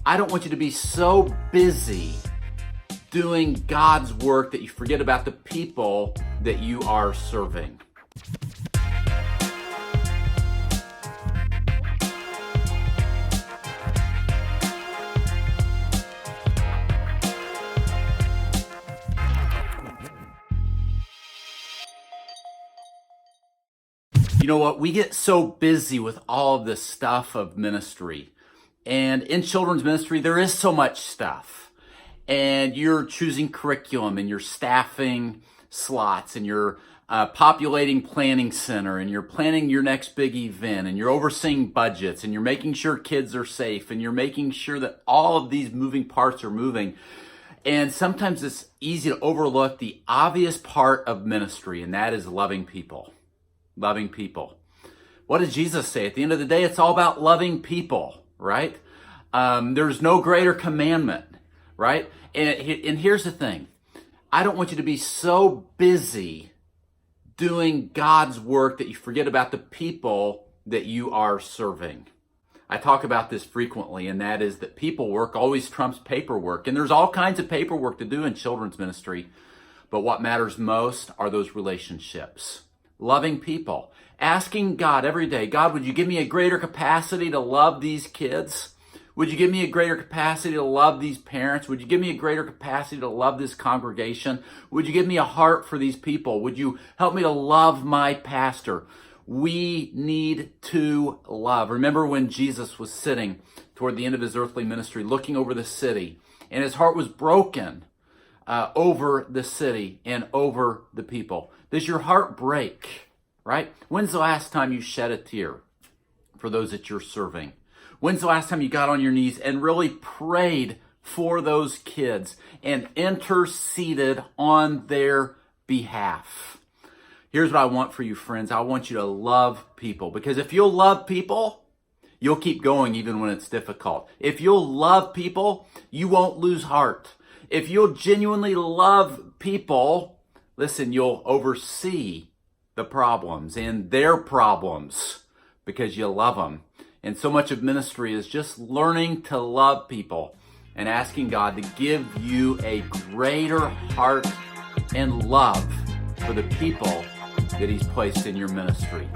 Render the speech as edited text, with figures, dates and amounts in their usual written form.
I don't want you to be so busy doing God's work that you forget about the people that you are serving. You know what? We get so busy with all of this stuff of ministry. And in children's ministry, there is so much stuff. And you're choosing curriculum, and you're staffing slots, and you're populating planning center, and you're planning your next big event, and you're overseeing budgets, and you're making sure kids are safe, and you're making sure that all of these moving parts are moving. And sometimes it's easy to overlook the obvious part of ministry, and that is loving people. Loving people. What did Jesus say? At the end of the day, it's all about loving people, right? There's no greater commandment, right? And here's the thing. I don't want you to be so busy doing God's work that you forget about the people that you are serving. I talk about this frequently, and that is that people work always trumps paperwork. And there's all kinds of paperwork to do in children's ministry. But what matters most are those relationships. Loving people. Asking God every day, God, would you give me a greater capacity to love these kids? Would you give me a greater capacity to love these parents? Would you give me a greater capacity to love this congregation? Would you give me a heart for these people? Would you help me to love my pastor? We need to love. Remember when Jesus was sitting toward the end of his earthly ministry, looking over the city, and his heart was broken over the city and over the people. Does your heart break, right? When's the last time you shed a tear for those that you're serving? When's the last time you got on your knees and really prayed for those kids and interceded on their behalf? Here's what I want for you, friends. I want you to love people, because if you'll love people, you'll keep going even when it's difficult. If you'll love people, you won't lose heart. If you'll genuinely love people, listen, you'll oversee the problems and their problems because you love them. And so much of ministry is just learning to love people and asking God to give you a greater heart and love for the people that He's placed in your ministry.